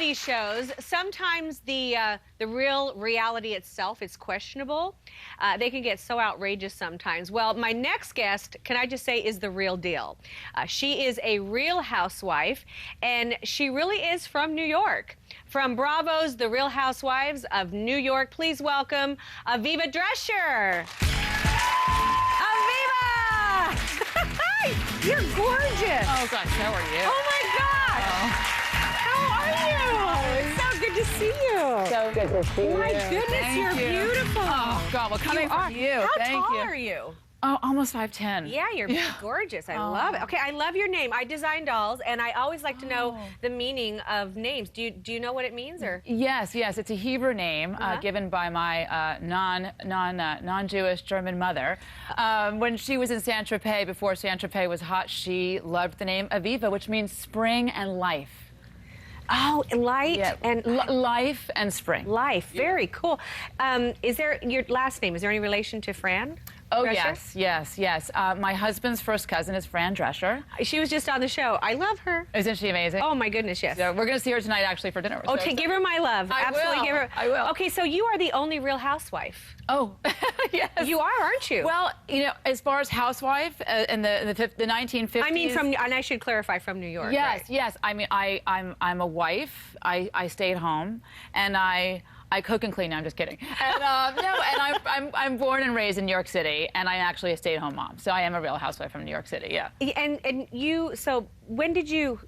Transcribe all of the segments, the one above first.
these shows, sometimes the real reality itself is questionable. They can get so outrageous sometimes. Well, my next guest, can I just say, is the real deal. She is a real housewife, and she really is from New York. From Bravo's The Real Housewives of New York, please welcome Aviva Drescher. Aviva! You're gorgeous. Oh, gosh, how are you? Oh, my gosh. Oh. How are you? It's so good to see you. So good to see you. My goodness, Thank you're you. beautiful. Oh, God, well, coming from you. How Thank tall you. are you? Oh, almost 5'10". Yeah, you're gorgeous. I love it. Okay, I love your name. I design dolls, and I always like to know the meaning of names. Do you know what it means, or? Yes. It's a Hebrew name given by my non-Jewish German mother. When she was in Saint-Tropez, before Saint-Tropez was hot, she loved the name Aviva, which means spring and life. Oh, light and life and spring. Life, very cool. Is there your last name? Is there any relation to Fran? Oh, Drescher? yes. My husband's first cousin is Fran Drescher. She was just on the show. I love her. Isn't she amazing? Oh, my goodness, yes. So we're going to see her tonight, actually, for dinner. Okay, give her my love. Absolutely, give her. I will. Okay, so you are the only real housewife. Oh, yes. You are, aren't you? Well, you know, as far as housewife in the 1950s. I mean, and I should clarify, from New York. Yes, right? yes. I mean, I'm a wife. I stay at home, and I cook and clean. No, I'm just kidding. And, and I'm born and raised in New York City, and I'm actually a stay-at-home mom. So I am a real housewife from New York City. Yeah. And you, so when did you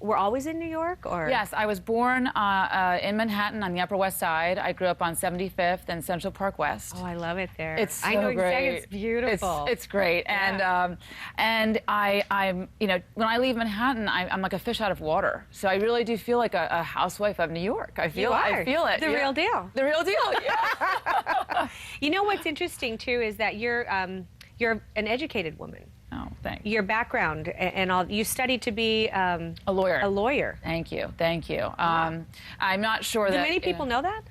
were always in New York, or? Yes, I was born in Manhattan on the Upper West Side. I grew up on 75th and Central Park West. Oh, I love it there. It's so I know great. Exactly. It's beautiful. It's great. Yeah. And I'm you know, when I leave Manhattan, I'm like a fish out of water. So I really do feel like a housewife of New York. I feel it. The real deal. The real deal. Yeah. You know what's interesting too is that you're an educated woman. Oh, thanks. Your background and all, you studied to be a lawyer. A lawyer. Thank you. I'm not sure Do that. many people know that?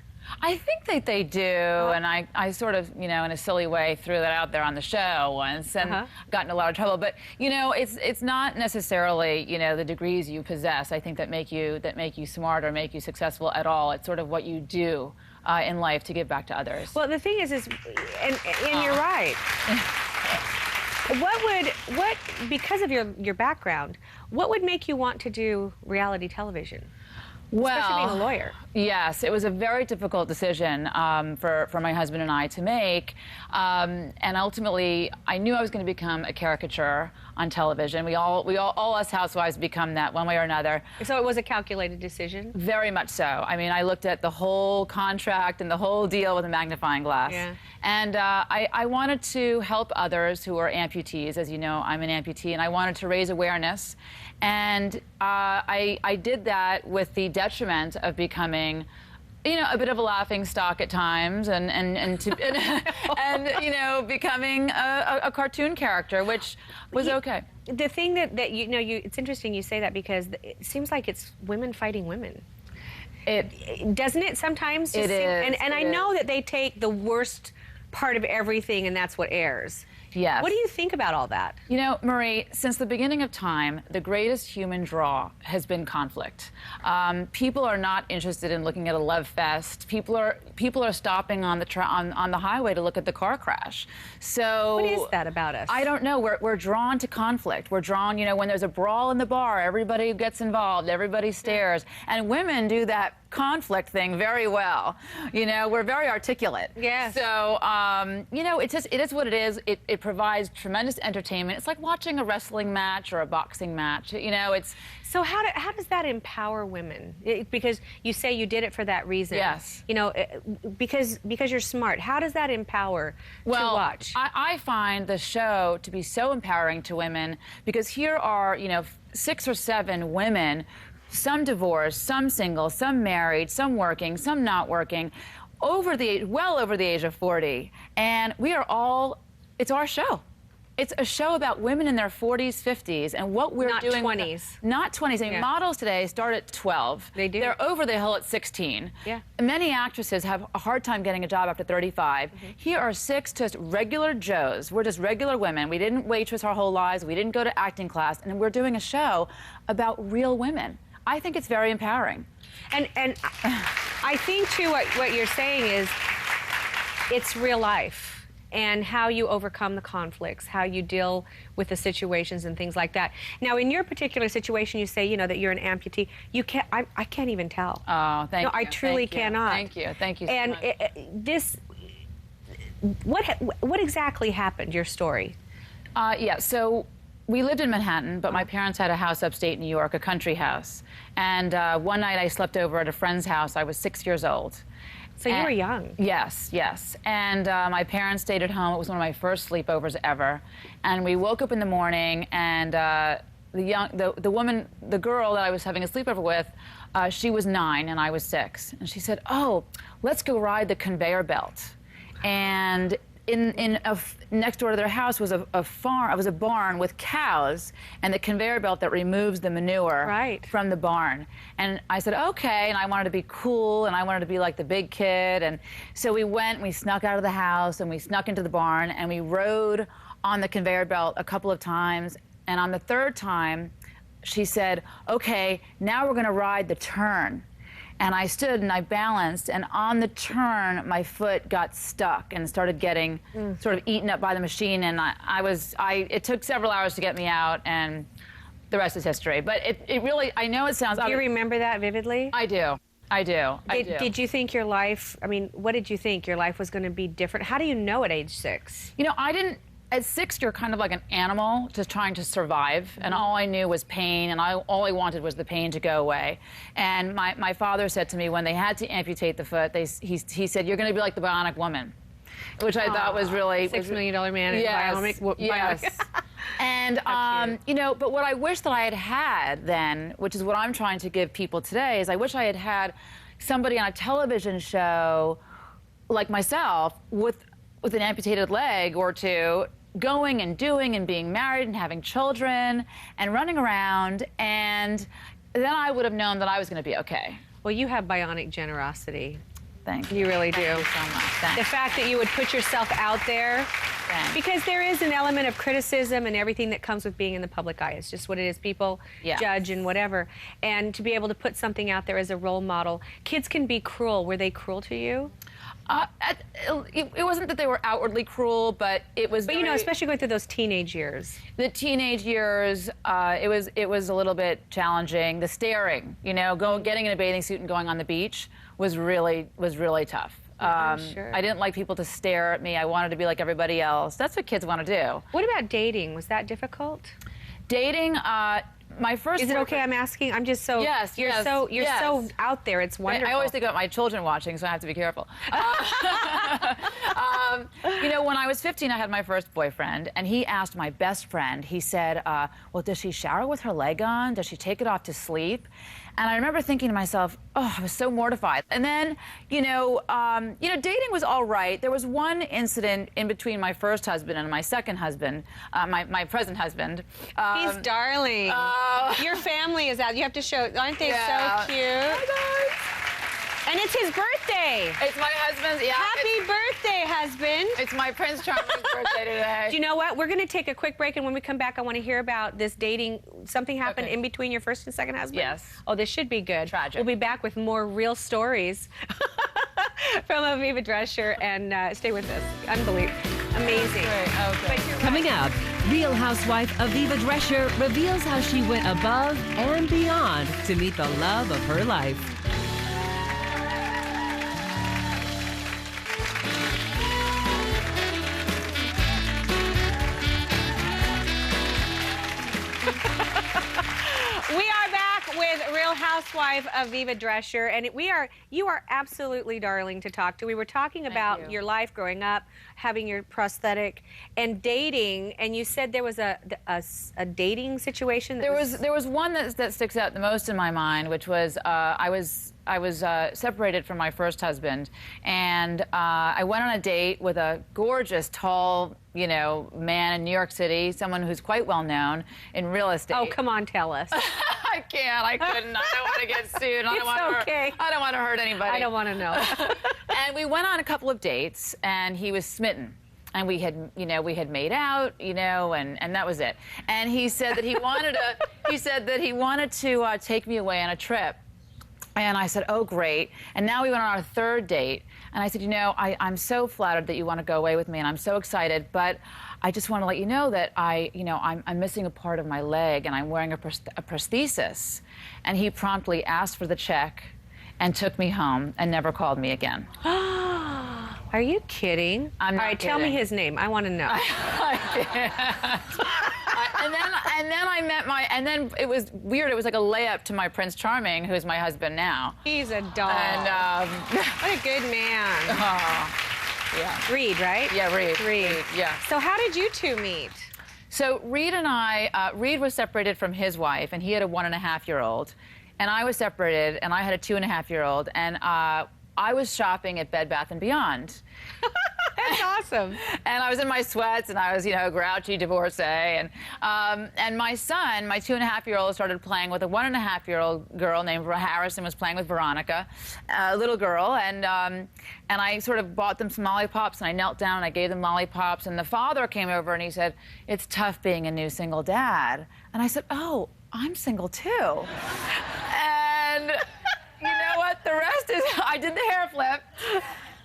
I think that they do, and I sort of, you know, in a silly way, threw that out there on the show once and got in a lot of trouble. But you know, it's not necessarily, you know, the degrees you possess, I think, that make you smart or make you successful at all. It's sort of what you do in life to give back to others. Well, the thing is and you're right. What because of your background, what would make you want to do reality television? Well, especially being a lawyer. Yes, it was a very difficult decision for my husband and I to make, and ultimately, I knew I was going to become a caricature on television. All us housewives become that one way or another. So it was a calculated decision. Very much so. I mean, I looked at the whole contract and the whole deal with a magnifying glass. Yeah. And I wanted to help others who are amputees. As you know, I'm an amputee, and I wanted to raise awareness. And I did that with the detriment of becoming, you know, a bit of a laughing stock at times, and you know, becoming a cartoon character, which was okay. The thing that you know, it's interesting you say that, because it seems like it's women fighting women. Doesn't it sometimes? It is. And I know that they take the worst part of everything, and that's what airs. Yes. What do you think about all that? You know, Marie, since the beginning of time, the greatest human draw has been conflict. People are not interested in looking at a love fest. People are stopping on the highway to look at the car crash. So what is that about us? I don't know. We're drawn to conflict. We're drawn, you know, when there's a brawl in the bar, everybody gets involved, everybody stares, and women do that conflict thing very well. You know, we're very articulate. Yes. So, you know, it is what it is. It provides tremendous entertainment. It's like watching a wrestling match or a boxing match. You know, it's... So how does that empower women? Because you say you did it for that reason. Yes. You know, because you're smart. How does that empower to watch? I find the show to be so empowering to women, because here are, you know, 6 or 7 women, some divorced, some single, some married, some working, some not working, well over the age of 40. And we are all, it's our show. It's a show about women in their 40s, 50s, and what we're doing. Not 20s. Not 20s. I mean, models today start at 12. They do. They're over the hill at 16. Yeah. Many actresses have a hard time getting a job after 35. Here are 6 just regular Joes. We're just regular women. We didn't waitress our whole lives. We didn't go to acting class. And we're doing a show about real women. I think it's very empowering. And I think, too, what you're saying is it's real life. And how you overcome the conflicts, how you deal with the situations and things like that. Now, in your particular situation, you say, you know, that you're an amputee. You can't. I can't even tell. Oh, thank you. I truly cannot. Thank you. Thank you so and much. What exactly happened? Your story? Yeah. So we lived in Manhattan, but my parents had a house upstate New York, a country house. And one night I slept over at a friend's house. I was 6 years old. So you were young. Yes, yes. And my parents stayed at home. It was one of my first sleepovers ever. And we woke up in the morning, and the girl that I was having a sleepover with, she was 9 and I was 6. And she said, "Oh, let's go ride the conveyor belt." And next door to their house was a farm. It was a barn with cows and the conveyor belt that removes the manure from the barn. And I said, okay. And I wanted to be cool, and I wanted to be like the big kid. And so we went. We snuck out of the house, and we snuck into the barn, and we rode on the conveyor belt a couple of times. And on the third time, she said, okay, now we're going to ride the turn. And I stood and I balanced, and on the turn, my foot got stuck and started getting sort of eaten up by the machine. And it took several hours to get me out, and the rest is history. But it really, I know it sounds. Do you remember that vividly? I do. I do. Did you think your life, I mean, what did you think? Your life was going to be different? How do you know at age 6? You know, I didn't. At 6, you're kind of like an animal just trying to survive, and all I knew was pain, and all I wanted was the pain to go away. And my father said to me when they had to amputate the foot, he said, "You're going to be like the Bionic Woman," which I thought was really $6 million man in Bionic. Yes. And you know, but what I wish that I had then, which is what I'm trying to give people today, is I wish I had somebody on a television show like myself with an amputated leg or two, going and doing and being married and having children and running around, and then I would have known that I was going to be okay. Well, you have bionic generosity. Thank you. You really do. Thank you so much. Thanks. The fact that you would put yourself out there, because there is an element of criticism and everything that comes with being in the public eye. It's just what it is. People judge and whatever. And to be able to put something out there as a role model. Kids can be cruel. Were they cruel to you? It wasn't that they were outwardly cruel, but it was. But you know, especially going through those teenage years. The teenage years, it was a little bit challenging. The staring, you know, getting in a bathing suit and going on the beach was really tough. I'm sure. I didn't like people to stare at me. I wanted to be like everybody else. That's what kids want to do. What about dating? Was that difficult? Dating. My first. Is it okay? I'm asking. I'm just so. Yes. You're so out there. It's wonderful. I always think about my children watching, so I have to be careful. You know, when I was 15, I had my first boyfriend, and he asked my best friend. He said, "Well, does she shower with her leg on? Does she take it off to sleep?" And I remember thinking to myself, "Oh, I was so mortified." And then, you know, dating was all right. There was one incident in between my first husband and my second husband, my present husband. He's darling. Your family is out. You have to show. Aren't they so cute? And it's his birthday. It's my husband's. Yeah. Happy birthday, husband. It's my Prince Charming's birthday today. Do you know what? We're going to take a quick break, and when we come back, I want to hear about this dating. Something happened in between your first and second husband? Yes. Oh, this should be good. Tragic. We'll be back with more real stories from Aviva Drescher, and stay with us. Unbelievable. Amazing. Coming up, Real Housewife Aviva Drescher reveals how she went above and beyond to meet the love of her life. We are back with Real Housewife Aviva Drescher, and you are absolutely darling to talk to. We were talking about your life growing up, having your prosthetic, and dating, and you said there was a dating situation. There was one that sticks out the most in my mind, which was I was separated from my first husband, and I went on a date with a gorgeous, tall, man in New York City, someone who's quite well known in real estate. Oh, come on, tell us. I can't. I couldn't. I don't want to get sued. I don't want to hurt anybody. I don't want to know. And we went on a couple of dates, and he was smitten. and we had, we had made out, and that was it. And he said that he wanted to take me away on a trip. And I said, oh, great. And now we went on our third date. And I said, I'm so flattered that you want to go away with me, and I'm so excited, but I just want to let you know that I'm missing a part of my leg, and I'm wearing a prosthesis. And he promptly asked for the check and took me home and never called me again. Are you kidding? I'm not All right, kidding. tell me his name. I want to know. And then it was weird. It was like a layup to my Prince Charming, who's my husband now. He's a doll. And what a good man. Yeah. Reed, right? Yeah, Reed. Yeah. So how did you two meet? So Reed and I, Reed was separated from his wife, and he had a 1.5-year-old, and I was separated, and I had a 2.5-year-old, and I was shopping at Bed Bath & Beyond. That's awesome. And I was in my sweats, and I was, grouchy divorcee. And my son, my 2.5-year-old, started playing with a 1.5-year-old girl named Harrison, was playing with Veronica, a little girl. And I sort of bought them some lollipops, and I knelt down, and I gave them lollipops. And the father came over, and he said, it's tough being a new single dad. And I said, oh, I'm single, too. And you know what? The rest is, I did the hair flip.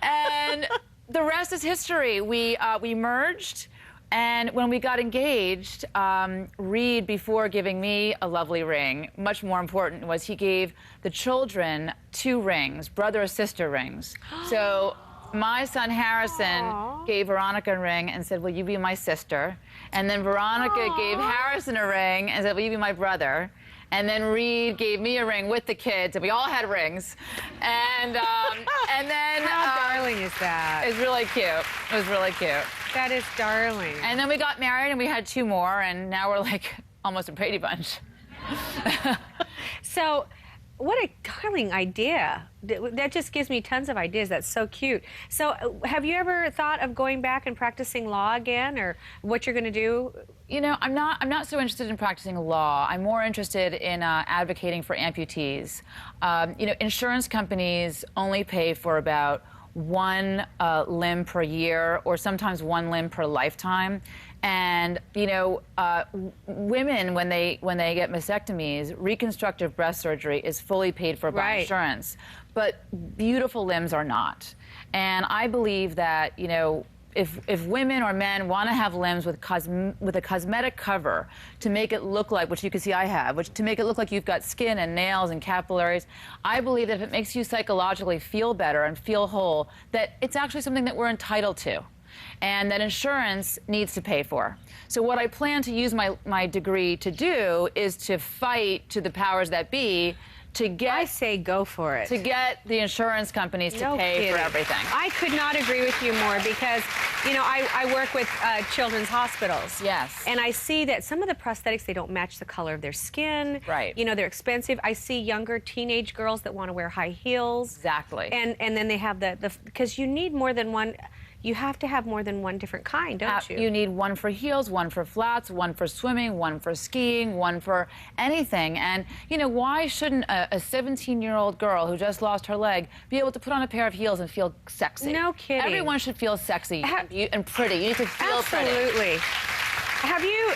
And the rest is history. We merged, and when we got engaged, Reed, before giving me a lovely ring, much more important was he gave the children 2 rings, brother-sister rings. So my son Harrison gave Veronica a ring and said, will you be my sister? And then Veronica gave Harrison a ring and said, will you be my brother? And then Reed gave me a ring with the kids, and we all had rings. And then how darling is that? It was really cute. It was really cute. That is darling. And then we got married, and we had 2 more, and now we're like almost a Brady Bunch. So, what a darling idea. That just gives me tons of ideas. That's so cute. So, have you ever thought of going back and practicing law again, or what you're going to do? I'm not so interested in practicing law. I'm more interested in advocating for amputees. Insurance companies only pay for about 1 limb per year, or sometimes 1 limb per lifetime. And women, when they get mastectomies, reconstructive breast surgery is fully paid for by insurance, but beautiful limbs are not. And I believe that if women or men want to have limbs with a cosmetic cover to make it look like, which you can see I have, to make it look like you've got skin and nails and capillaries, I believe that if it makes you psychologically feel better and feel whole, that it's actually something that we're entitled to, and that insurance needs to pay for. So what I plan to use my degree to do is to fight to the powers that be to get... I say go for it. To get the insurance companies to pay for everything. I could not agree with you more because, I work with children's hospitals. Yes. And I see that some of the prosthetics, they don't match the color of their skin. Right. They're expensive. I see younger teenage girls that want to wear high heels. Exactly. And then they have because you need more than one... You have to have more than one different kind, don't you? You need 1 for heels, 1 for flats, 1 for swimming, 1 for skiing, 1 for anything. And, why shouldn't a 17-year-old girl who just lost her leg be able to put on a pair of heels and feel sexy? No kidding. Everyone should feel sexy and pretty. You need to feel pretty. Absolutely.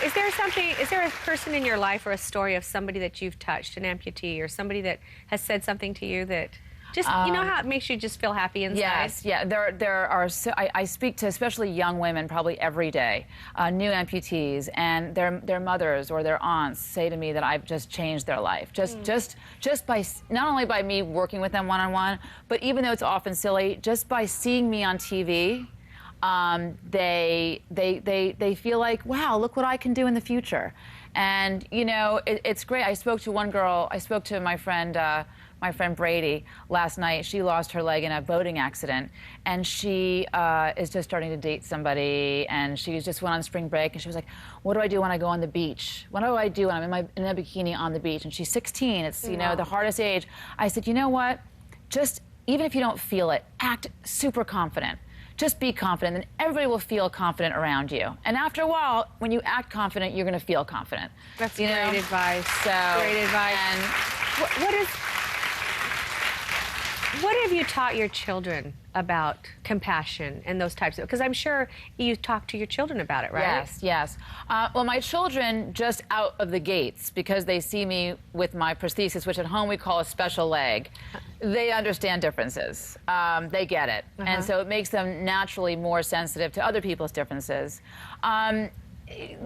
Is there a person in your life or a story of somebody that you've touched, an amputee, or somebody that has said something to you that... Just, how it makes you just feel happy inside? Yes, yeah. There are. I speak to especially young women probably every day, new amputees, and their mothers or their aunts say to me that I've just changed their life. Just by not only by me working with them one-on-one, but even though it's often silly, just by seeing me on TV, they feel like, wow, look what I can do in the future. And it's great. I spoke to one girl. I spoke to my friend Brady last night. She lost her leg in a boating accident, and she is just starting to date somebody, and she just went on spring break, and she was like, what do I do when I go on the beach? What do I do when I'm in a bikini on the beach? And she's 16. It's, the hardest age. I said, you know what? Just, even if you don't feel it, act super confident. Just be confident, and everybody will feel confident around you. And after a while, when you act confident, you're going to feel confident. That's great advice. So, great advice. And what have you taught your children about compassion and those types of, because I'm sure you talk to your children about it, right? Yes, yes. Well, my children, just out of the gates, because they see me with my prosthesis, which at home we call a special leg, they understand differences. They get it. And so it makes them naturally more sensitive to other people's differences.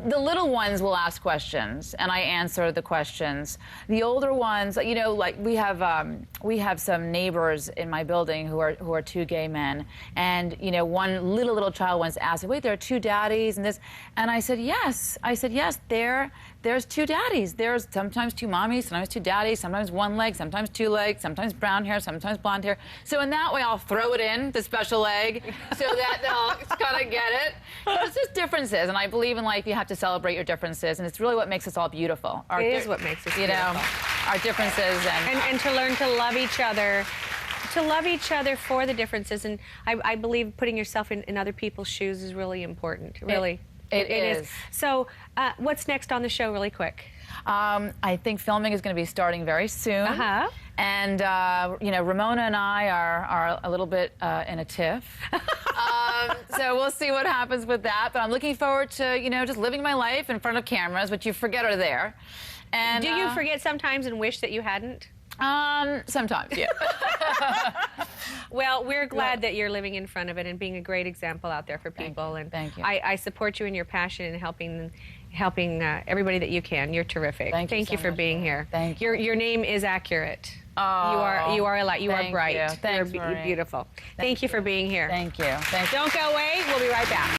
The little ones will ask questions, and I answer the questions. The older ones, you know, like we have some neighbors in my building who are two gay men, and you know, one little child once asked, "Wait, there are two daddies?" and this, and I said, "Yes." I said, "Yes, there's two daddies. There's sometimes two mommies, sometimes two daddies, sometimes one leg, sometimes two legs, sometimes brown hair, sometimes blonde hair." So in that way, I'll throw it in the special leg so that they'll kind of get it. It's just differences, and I believe in life you have to celebrate your differences, and it's really what makes us all beautiful. It is what makes us beautiful. You know, our differences and to learn to love each other. To love each other for the differences, and I believe putting yourself in other people's shoes is really important. Really, it is. So, what's next on the show, really quick? I think filming is going to be starting very soon. And you know, Ramona and I are a little bit in a tiff. So we'll see what happens with that. But I'm looking forward to, you know, just living my life in front of cameras, which you forget are there. And do you forget sometimes and wish that you hadn't? Sometimes, yeah. Well, we're glad that you're living in front of it and being a great example out there for people. Thank you. I support you in your passion and helping everybody that you can. You're terrific. Thank you for being here. Thank you. Your name is accurate. Oh, you are a light. You are bright. Thanks, you're Marie. beautiful. Thank you for being here. Thank you. Don't go away. We'll be right back.